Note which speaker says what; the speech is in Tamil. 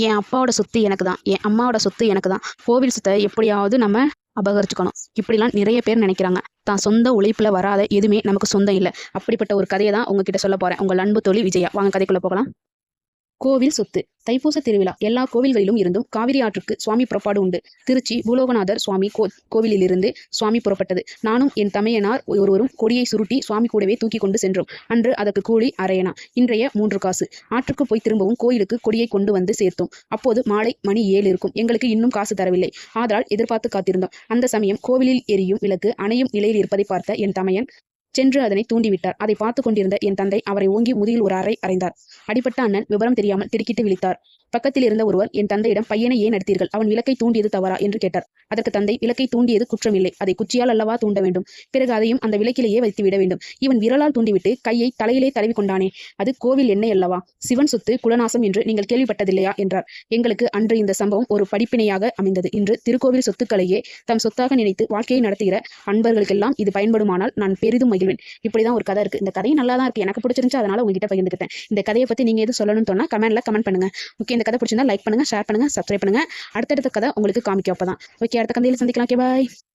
Speaker 1: என் அப்பாவோட சொத்து எனக்கு தான், என் அம்மாவோட சொத்து எனக்கு தான். கோவில் சொத்தை எப்படியாவது நம்ம அபகரிச்சுக்கணும். இப்படிலாம் நிறைய பேர் நினைக்கிறாங்க. தான் சொந்த உழைப்புல வராத எதுவுமே நமக்கு சொந்தம் இல்லை. அப்படிப்பட்ட ஒரு கதையை தான் உங்ககிட்ட சொல்ல போறேன். உங்கள் அன்பு தோழி விஜயா. வாங்க கதைக்குள்ள போகலாம். கோவில் சொத்து. தைப்பூச திருவிழா. எல்லா கோவில்களிலும் இருந்தும் காவிரி ஆற்றுக்கு சுவாமி புறப்பாடு உண்டு. திருச்சி பூலோகநாதர் சுவாமி கோவிலிலிருந்து சுவாமி புறப்பட்டது. நானும் என் தமையனார் ஒருவரும் கொடியை சுருட்டி சுவாமி கூடவே தூக்கி கொண்டு சென்றோம். அன்று அதற்கு கூலி அரையனா, இன்றைய 3 காசு. ஆற்றுக்கு போய் திரும்பவும் கோயிலுக்கு கொடியை கொண்டு வந்து சேர்த்தோம். அப்போது மாலை மணி 7 இருக்கும். எங்களுக்கு இன்னும் காசு தரவில்லை. ஆதலால் எதிர்பார்த்து காத்திருந்தோம். அந்த சமயம் கோவிலில் எரியும் விளக்கு அணையும் நிலையில் இருப்பதை பார்த்த என் தமையன் சென்று அதனை தூண்டிவிட்டார். அதை பார்த்து கொண்டிருந்த என் தந்தை அவரை ஓங்கி முதுகில் ஒரு அறை அறைந்தார். அடிப்பட்ட அண்ணன் விவரம் தெரியாமல் திடுக்கிட்டு விழித்தார். பக்கத்தில் இருந்த ஒருவர் என் தந்தையிடம், பையனை ஏன் அடித்தீர்கள்? அவன் விளக்கை தூண்டியது தவறா என்று கேட்டார். அதற்கு தந்தை, விளக்கை தூண்டியது குற்றமில்லை, அதை குச்சியால் அல்லவா தூண்ட வேண்டும், பிறகு அதையும் அந்த விளக்கிலேயே வைத்து விட வேண்டும். இவன் விரலால் தூண்டிவிட்டு கையை தலையிலே தடவி கொண்டானே, அது கோவில் எண்ணெய் அல்லவா? சிவன் சொத்து குலநாசம் என்று நீங்கள் கேள்விப்பட்டதில்லையா என்றார். எங்களுக்கு அன்று இந்த சம்பவம் ஒரு படிப்பினையாக அமைந்தது. இன்று திருக்கோவில் சொத்துக்களையே தம் சொத்தாக நினைத்து வாழ்க்கையை நடத்துகிற அன்பர்களுக்கெல்லாம் இது பயன்படுமானால் நான் பெரிதும் மகிழ்வேன். இப்படிதான் ஒரு கதை இருக்கு. இந்த கதையும் நல்லா தான் இருக்கு, எனக்கு பிடிச்சிருந்துச்சு, அதனால உங்ககிட்ட பகிர்ந்துக்கிட்டேன். இந்த கதையை பத்தி நீங்க எதுவும் சொல்லணும்னு சொன்னா கமெண்ட் பண்ணுங்க. ஓகே, இந்த கதை பிடிச்சிருந்தா லைக் பண்ணுங்க, ஷேர் பண்ணுங்க, சப்ஸ்கிரைப் பண்ணுங்க. அடுத்தடுத்த கதை உங்களுக்கு காமிக்க அப்பதான். ஓகே, அடுத்த கதையில் சந்திக்கலாம். ஓகே, பாய்.